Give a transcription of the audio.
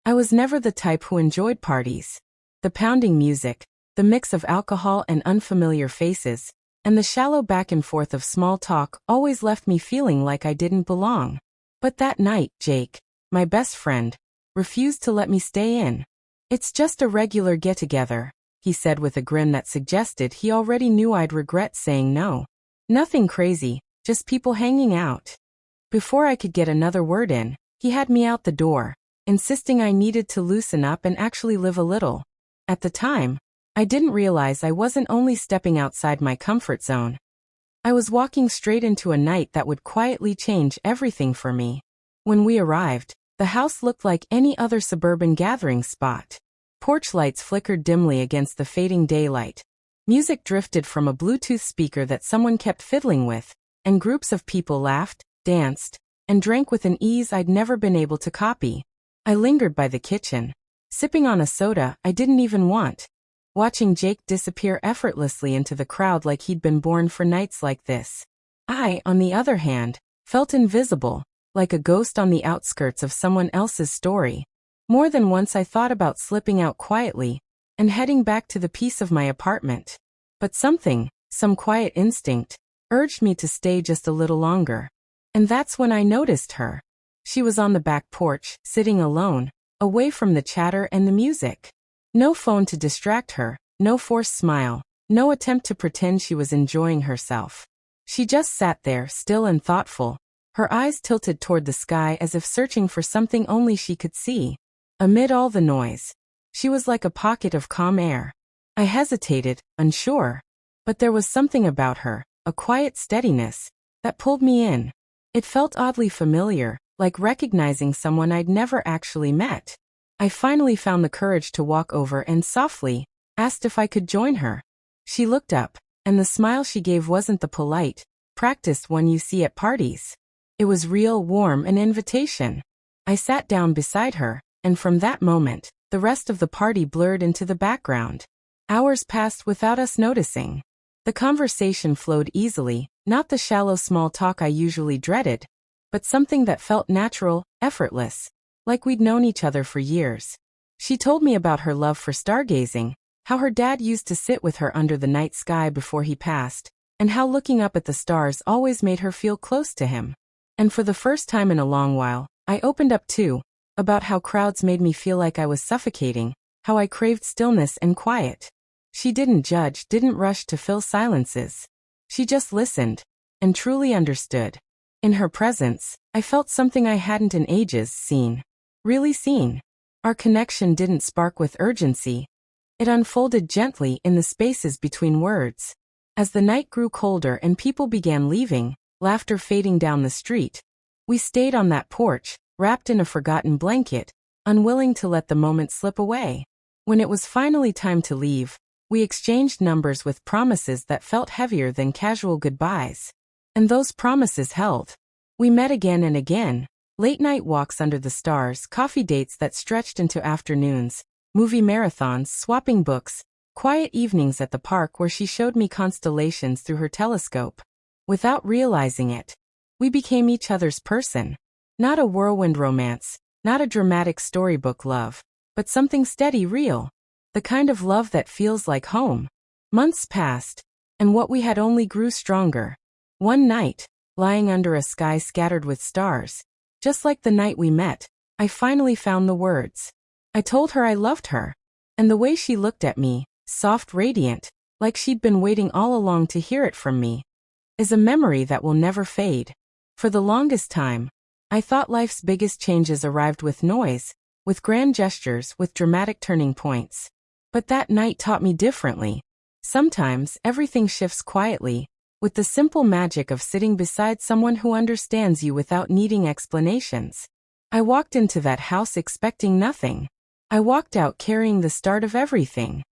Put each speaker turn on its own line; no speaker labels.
I was never the type who enjoyed parties. The pounding music, the mix of alcohol and unfamiliar faces, and the shallow back and forth of small talk always left me feeling like I didn't belong. But that night, Jake, my best friend, refused to let me stay in. "It's just a regular get-together," he said with a grin that suggested he already knew I'd regret saying no. "Nothing crazy, just people hanging out." Before I could get another word in, he had me out the door, insisting I needed to loosen up and actually live a little. At the time, I didn't realize I wasn't only stepping outside my comfort zone. I was walking straight into a night that would quietly change everything for me. When we arrived, the house looked like any other suburban gathering spot. Porch lights flickered dimly against the fading daylight. Music drifted from a Bluetooth speaker that someone kept fiddling with, and groups of people laughed, danced, and drank with an ease I'd never been able to copy. I lingered by the kitchen, sipping on a soda I didn't even want, watching Jake disappear effortlessly into the crowd like he'd been born for nights like this. I, on the other hand, felt invisible, like a ghost on the outskirts of someone else's story. More than once I thought about slipping out quietly and heading back to the peace of my apartment. But some quiet instinct, urged me to stay just a little longer. And that's when I noticed her. She was on the back porch, sitting alone, away from the chatter and the music. No phone to distract her, no forced smile, no attempt to pretend she was enjoying herself. She just sat there, still and thoughtful, her eyes tilted toward the sky as if searching for something only she could see. Amid all the noise, she was like a pocket of calm air. I hesitated, unsure. But there was something about her, a quiet steadiness, that pulled me in. It felt oddly familiar, like recognizing someone I'd never actually met. I finally found the courage to walk over and softly asked if I could join her. She looked up, and the smile she gave wasn't the polite, practiced one you see at parties. It was real, warm, an invitation. I sat down beside her, and from that moment, the rest of the party blurred into the background. Hours passed without us noticing. The conversation flowed easily, not the shallow small talk I usually dreaded, but something that felt natural, effortless, like we'd known each other for years. She told me about her love for stargazing, how her dad used to sit with her under the night sky before he passed, and how looking up at the stars always made her feel close to him. And for the first time in a long while, I opened up too, about how crowds made me feel like I was suffocating, how I craved stillness and quiet. She didn't judge, didn't rush to fill silences. She just listened, and truly understood. In her presence, I felt something I hadn't in ages seen. Really seen. Our connection didn't spark with urgency. It unfolded gently in the spaces between words. As the night grew colder and people began leaving, laughter fading down the street, we stayed on that porch, wrapped in a forgotten blanket, unwilling to let the moment slip away. When it was finally time to leave, we exchanged numbers with promises that felt heavier than casual goodbyes. And those promises held. We met again and again, late-night walks under the stars, coffee dates that stretched into afternoons, movie marathons, swapping books, quiet evenings at the park where she showed me constellations through her telescope. Without realizing it, we became each other's person. Not a whirlwind romance, not a dramatic storybook love, but something steady, real. The kind of love that feels like home. Months passed, and what we had only grew stronger. One night, lying under a sky scattered with stars, just like the night we met, I finally found the words. I told her I loved her, and the way she looked at me, soft, radiant, like she'd been waiting all along to hear it from me, is a memory that will never fade. For the longest time, I thought life's biggest changes arrived with noise, with grand gestures, with dramatic turning points. But that night taught me differently. Sometimes, everything shifts quietly, with the simple magic of sitting beside someone who understands you without needing explanations. I walked into that house expecting nothing. I walked out carrying the start of everything.